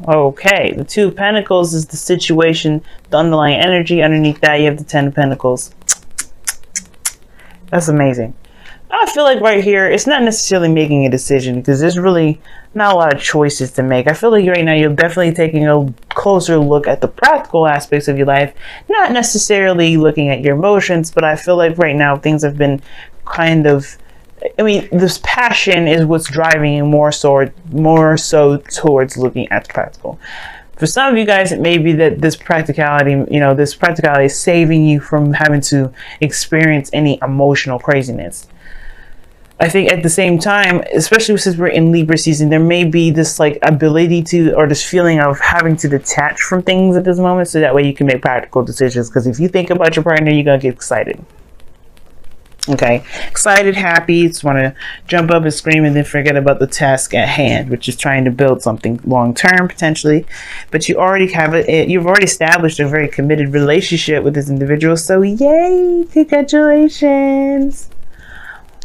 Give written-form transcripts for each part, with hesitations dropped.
Okay, the Two of Pentacles is the situation, the underlying energy. Underneath that, you have the Ten of Pentacles. That's amazing. I feel like right here, it's not necessarily making a decision because there's really not a lot of choices to make. I feel like right now you're definitely taking a closer look at the practical aspects of your life, not necessarily looking at your emotions, but I feel like right now things have been kind of, I mean, this passion is what's driving you more so towards looking at the practical. For some of you guys, it may be that this practicality, this practicality is saving you from having to experience any emotional craziness. I think at the same time, especially since we're in Libra season, there may be this like ability to, or this feeling of having to detach from things at this moment, so that way you can make practical decisions. Because if you think about your partner, you're gonna get excited. Okay, excited, happy, just want to jump up and scream, and then forget about the task at hand, which is trying to build something long term potentially. But you already have it. You've already established a very committed relationship with this individual. So yay! Congratulations.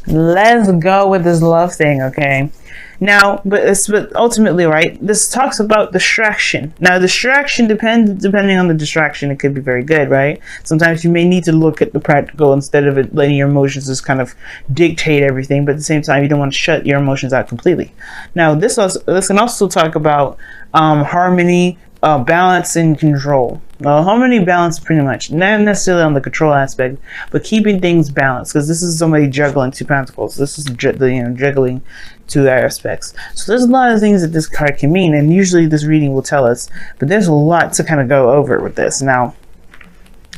Let's go with this love thing, okay? Now, but ultimately, right, this talks about distraction. Now, distraction, depending on the distraction, it could be very good, right? Sometimes you may need to look at the practical instead of it letting your emotions just kind of dictate everything, but at the same time, you don't want to shut your emotions out completely. Now, this can also talk about harmony, balance, and control. Harmony, balance, pretty much not necessarily on the control aspect, but keeping things balanced, because this is somebody juggling two pentacles. This is juggling two aspects. So there's a lot of things that this card can mean, and usually this reading will tell us, but there's a lot to kind of go over with this. Now,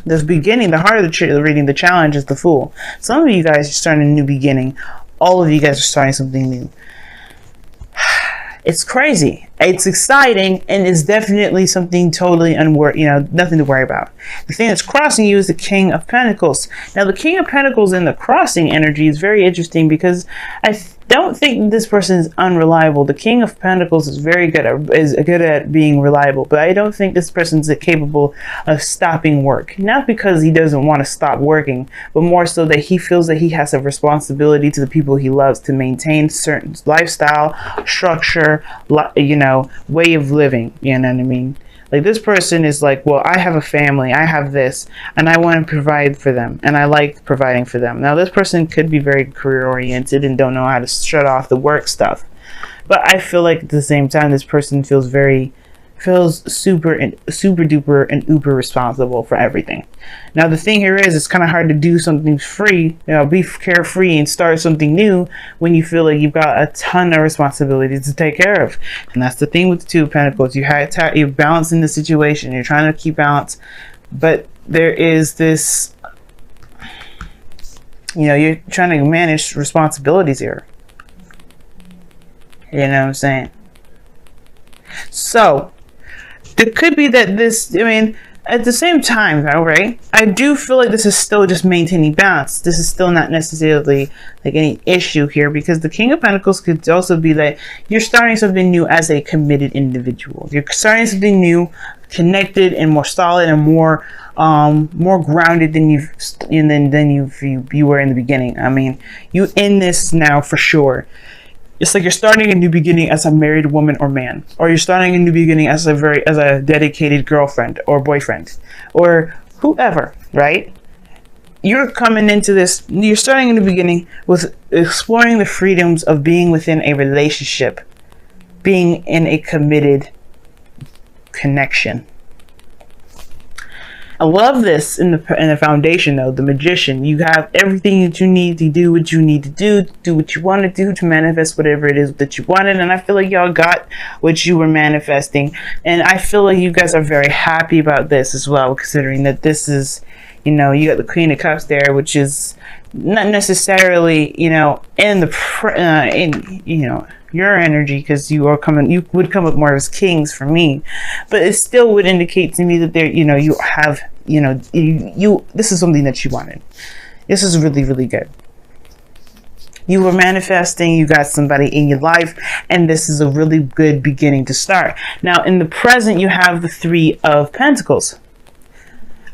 this beginning, the heart of the reading, the challenge is the Fool. Some of you guys are starting a new beginning. All of you guys are starting something new. It's crazy. It's exciting, and it's definitely something totally nothing to worry about. The thing that's crossing you is the King of Pentacles. Now, the King of Pentacles in the crossing energy is very interesting because I don't think this person is unreliable. The King of Pentacles is good at being reliable, but I don't think this person's capable of stopping work. Not because he doesn't want to stop working, but more so that he feels that he has a responsibility to the people he loves to maintain certain lifestyle, structure, way of living. You know what I mean? Like, this person is like, well, I have a family, I have this, and I want to provide for them, and I like providing for them. Now, this person could be very career oriented and don't know how to shut off the work stuff, but I feel like at the same time, this person feels super duper and uber responsible for everything. Now, the thing here is, it's kind of hard to do something free, be carefree and start something new when you feel like you've got a ton of responsibilities to take care of. And that's the thing with the Two of Pentacles. You're balancing the situation. You're trying to keep balance, but there is this, you're trying to manage responsibilities here. You know what I'm saying? So it could be that this, at the same time, though, right? I do feel like this is still just maintaining balance. This is still not necessarily like any issue here, because the King of Pentacles could also be that you're starting something new as a committed individual. You're starting something new, connected and more solid and more grounded than you were in the beginning. I mean, you in this now for sure. It's like you're starting a new beginning as a married woman or man, or you're starting a new beginning as a dedicated girlfriend or boyfriend or whoever, right? You're coming into this, you're starting a new beginning with exploring the freedoms of being within a relationship, being in a committed connection. I love this in the foundation, though, the Magician. You have everything that you need to do what you need to do what you want to do to manifest whatever it is that you wanted. And I feel like y'all got what you were manifesting. And I feel like you guys are very happy about this as well, considering that this is, you got the Queen of Cups there, which is not necessarily, your energy, because you would come up more as kings for me, but it still would indicate to me that there, you have, this is something that you wanted. This is really, really good. You were manifesting, you got somebody in your life, and this is a really good beginning to start. Now, in the present, you have the Three of Pentacles.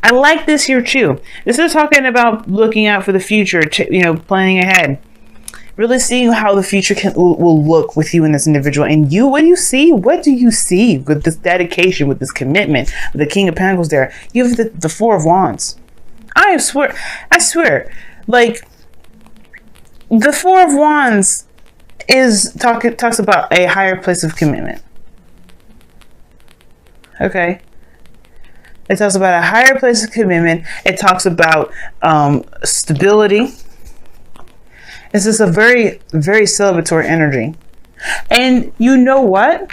I like this here too. This is talking about looking out for the future, planning ahead. Really seeing how the future will look with you and this individual. And you, what do you see? What do you see with this dedication, with this commitment, with the King of Pentacles there? You have the Four of Wands. I swear, like, the Four of Wands talks about a higher place of commitment. Okay. It talks about a higher place of commitment. It talks about stability. It's just a very, very celebratory energy. And you know what?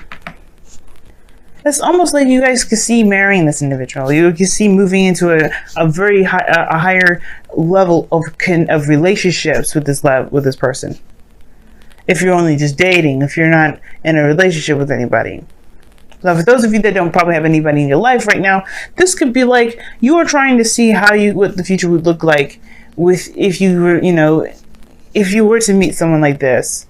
It's almost like you guys can see marrying this individual. You can see moving into a very high, a higher level of relationships with this person. If you're only just dating, if you're not in a relationship with anybody. Now, for those of you that don't probably have anybody in your life right now, this could be like you are trying to see what the future would look like if you were, if you were to meet someone like this.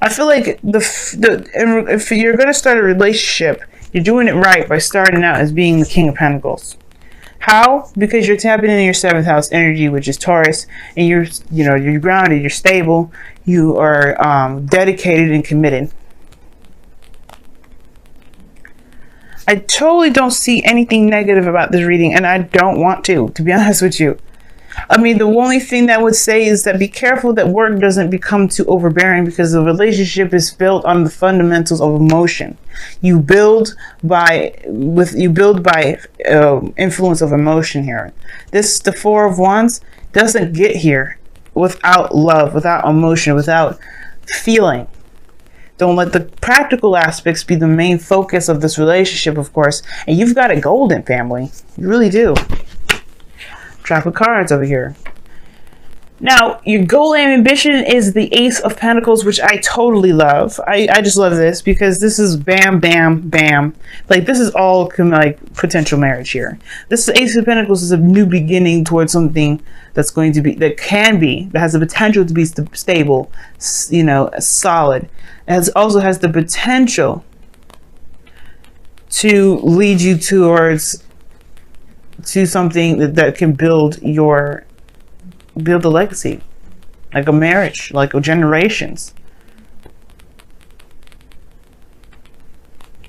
I feel like if you're going to start a relationship, you're doing it right by starting out as being the King of Pentacles. How? Because you're tapping into your 7th house energy, which is Taurus, and you're grounded, you're stable, you are dedicated and committed. I totally don't see anything negative about this reading, and I don't want to be honest with you. I mean, the only thing that I would say is that be careful that work doesn't become too overbearing, because the relationship is built on the fundamentals of emotion. You build by influence of emotion here. The Four of Wands doesn't get here without love, without emotion, without feeling. Don't let the practical aspects be the main focus of this relationship, of course. And you've got it golden, family. You really do. Trap of cards over here. Now, your goal and ambition is the Ace of Pentacles, which I totally love. I just love this because this is bam, bam, bam. Like, this is all like potential marriage here. This Ace of Pentacles is a new beginning towards something that's going to be, that has the potential to be stable, solid. It also has the potential to lead you to something that can build a legacy, like a marriage, like generations.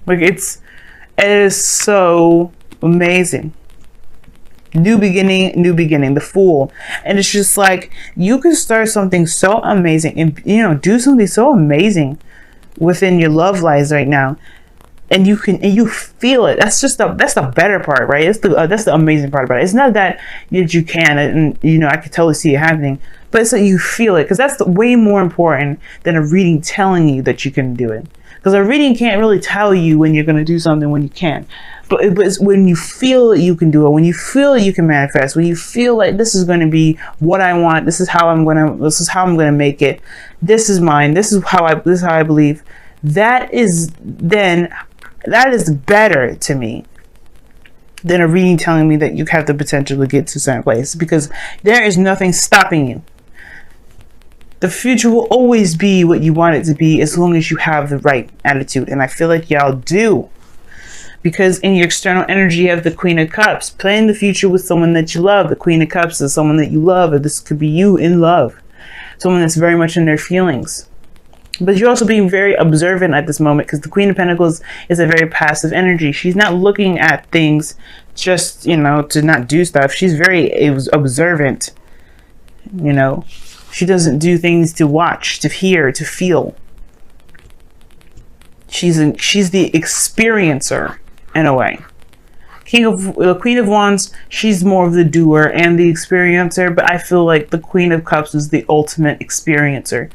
Like, it is so amazing. New beginning, the Fool. And it's just like, you can start something so amazing and do something so amazing within your love lives right now. And you feel it. That's the better part, right? That's the amazing part about it. It's not that you can, and I could totally see it happening, but it's that you feel it, because that's way more important than a reading telling you that you can do it. Because a reading can't really tell you when you're going to do something when you can, but it's when you feel that you can do it, when you feel that you can manifest, when you feel like this is going to be what I want, this is how I'm going to make it, this is mine, this is how I believe. That is better to me than a reading telling me that you have the potential to get to a certain place, because there is nothing stopping you. The future will always be what you want it to be, as long as you have the right attitude. And I feel like y'all do, because in your external energy you have the Queen of Cups. Plan the future with someone that you love. The Queen of Cups is someone that you love, or this could be you in love, someone that's very much in their feelings. But you're also being very observant at this moment, because the Queen of Pentacles is a very passive energy. She's not looking at things just, to not do stuff. She's very observant. She doesn't do things to watch, to hear, to feel. She's the experiencer in a way. Queen of Wands, she's more of the doer and the experiencer, but I feel like the Queen of Cups is the ultimate experiencer.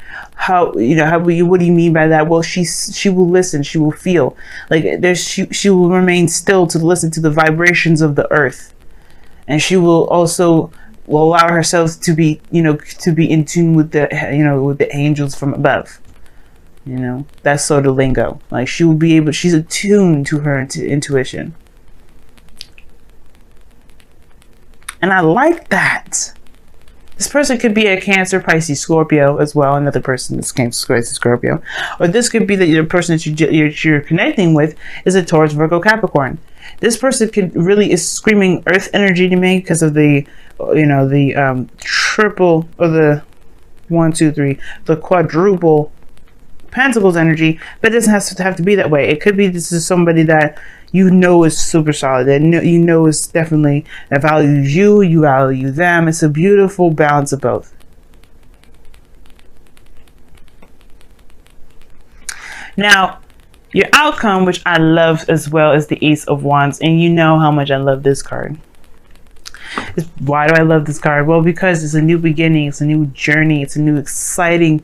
What do you mean by that? Well, she will listen, she will feel. Like, she will remain still to listen to the vibrations of the earth, and she will also allow herself to be in tune with the angels from above. That's sort of lingo. Like, she's attuned to her intuition. And I like that. This person could be a Cancer, Pisces, Scorpio as well. Another person that's Cancer, Pisces, Scorpio. Or this could be that the person that you're connecting with is a Taurus, Virgo, Capricorn. This person is screaming earth energy to me, because of the triple, or 1, 2, 3, the quadruple Pentacles energy, but it doesn't have to be that way. It could be this is somebody that you know is super solid, that you know is definitely that values you, you value them. It's a beautiful balance of both. Now, your outcome, which I love as well, is the Ace of Wands, and you know how much I love this card. Why do I love this card? Well, because it's a new beginning, it's a new journey, it's a new exciting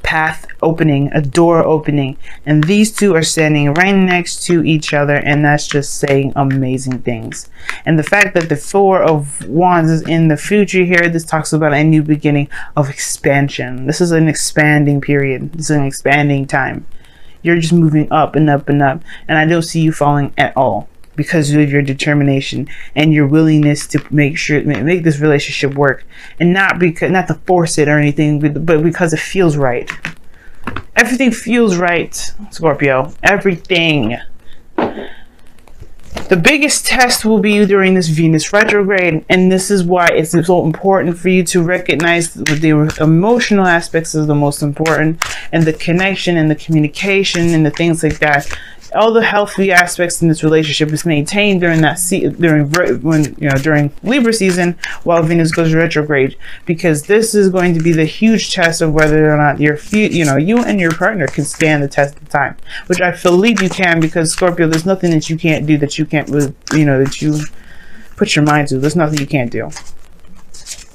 path opening, a door opening, and these two are standing right next to each other, and that's just saying amazing things. And the fact that the Four of Wands is in the future here, this talks about a new beginning of expansion. This is an expanding period. This is an expanding time. You're just moving up and up and up, and I don't see you falling at all, because of your determination and your willingness to make this relationship work, and not to force it or anything, but because it feels right. Everything feels right, Scorpio. Everything. The biggest test will be during this Venus retrograde, and this is why it's so important for you to recognize the emotional aspects is the most important, and the connection and the communication and the things like that. All the healthy aspects in this relationship is maintained during that during Libra season, while Venus goes retrograde, because this is going to be the huge test of whether or not you and your partner can stand the test of time, which I believe you can, because Scorpio, there's nothing that you can't do, that you can't that you put your mind to. There's nothing you can't do.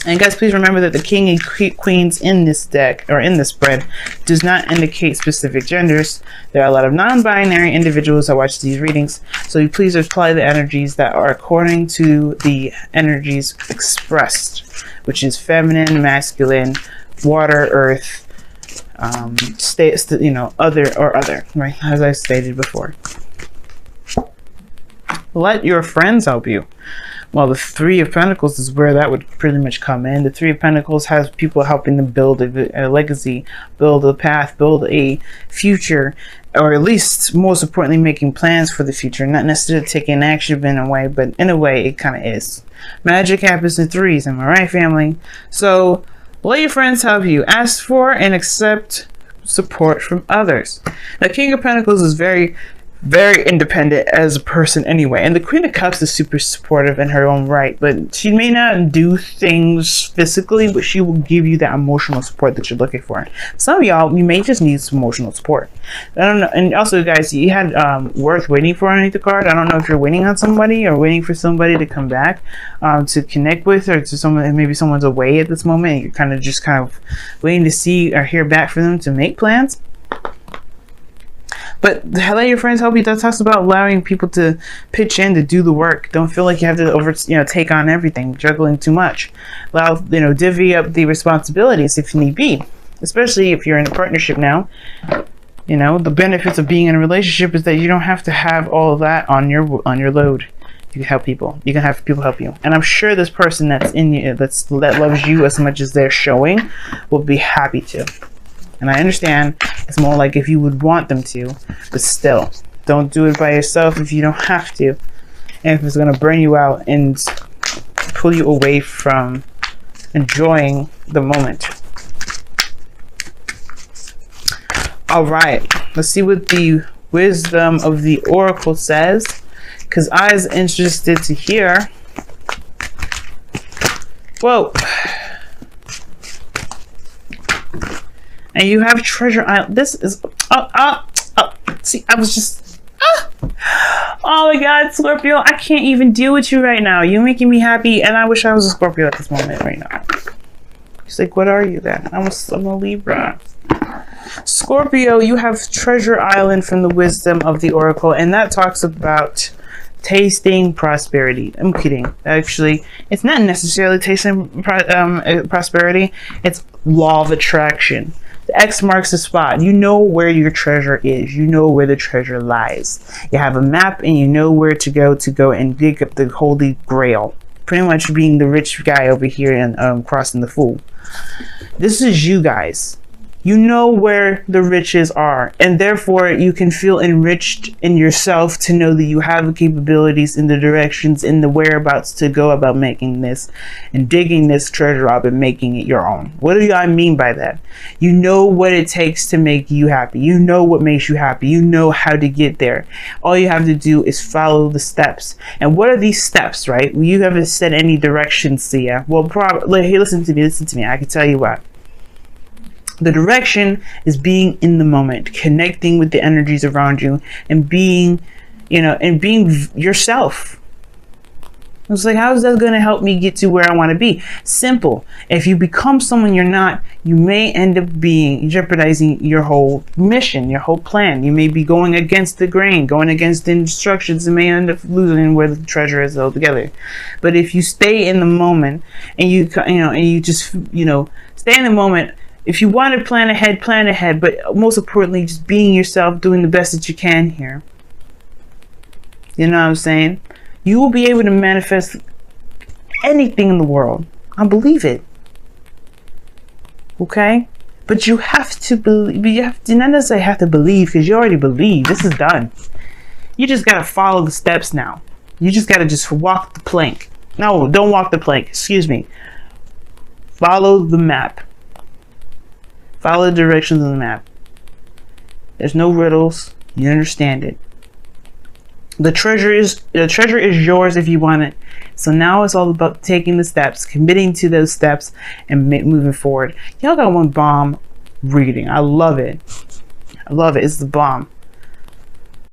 And guys, please remember that the King and Queens in this deck, or in this spread, does not indicate specific genders. There are a lot of non-binary individuals that watch these readings, so you please apply the energies that are according to the energies expressed, which is feminine, masculine, water, earth, other, right? As I stated before. Let your friends help you. Well, the Three of Pentacles is where that would pretty much come in. The Three of Pentacles has people helping them build a legacy, build a path, build a future, or at least, most importantly, making plans for the future. Not necessarily taking action in a way, but in a way, it kind of is. Magic happens in threes, am I right, family? So, let your friends help you. Ask for and accept support from others. The King of Pentacles is very independent as a person anyway, and the Queen of Cups is super supportive in her own right, but she may not do things physically, but she will give you that emotional support that you're looking for. Some of y'all, you may just need some emotional support. I don't know. And also, guys, you had worth waiting for underneath the card. I don't know if you're waiting on somebody or waiting for somebody to come back to connect with, or to someone, maybe someone's away at this moment and you're kind of waiting to see or hear back from them to make plans. But let your friends help you. That talks about allowing people to pitch in to do the work. Don't feel like you have to take on everything, juggling too much. Allow, divvy up the responsibilities if need be, especially if you're in a partnership now. The benefits of being in a relationship is that you don't have to have all of that on your load. You can help people. You can have people help you. And I'm sure this person that's in you, that loves you as much as they're showing, will be happy to. And I understand it's more like if you would want them to, but still, don't do it by yourself if you don't have to. And if it's going to burn you out and pull you away from enjoying the moment. All right, let's see what the wisdom of the Oracle says, because I was interested to hear. Whoa. And you have Treasure Island. This is see, I was just oh my God, Scorpio, I can't even deal with you right now. You're making me happy, and I wish I was a Scorpio at this moment right now. He's like, what are you then? I'm a Libra. Scorpio, you have Treasure Island from the wisdom of the Oracle, and that talks about tasting prosperity. I'm kidding. Actually, it's not necessarily tasting prosperity. It's law of attraction. The X marks the spot. You know where your treasure is. You know where the treasure lies. You have a map, and you know where to go and dig up the Holy Grail. Pretty much being the rich guy over here and crossing the Fool. This is you guys. You know where the riches are, and therefore you can feel enriched in yourself to know that you have the capabilities and the directions and the whereabouts to go about making this and digging this treasure up and making it your own. What do I mean by that? You know what it takes to make you happy. You know what makes you happy. You know how to get there. All you have to do is follow the steps. And what are these steps, right? You haven't set any directions to you. Well, probably, hey, listen to me. I can tell you what. The direction is being in the moment, connecting with the energies around you and being, and being yourself. It's like, how is that going to help me get to where I want to be? Simple. If you become someone you're not, you may end up jeopardizing your whole mission, your whole plan. You may be going against the grain, going against the instructions, and may end up losing where the treasure is altogether. But if you stay in the moment and you just, stay in the moment. If you want to plan ahead, but most importantly, just being yourself, doing the best that you can here. You know what I'm saying? You will be able to manifest anything in the world. I believe it. Okay? But you have to believe. You have to not necessarily have to believe, because you already believe. This is done. You just got to follow the steps now. You just got to just walk the plank. No, don't walk the plank. Excuse me. Follow the map. Follow the directions on the map. There's no riddles. You understand it. The treasure is yours if you want it. So now it's all about taking the steps, committing to those steps, and moving forward. Y'all got one bomb reading. I love it. I love it. It's the bomb.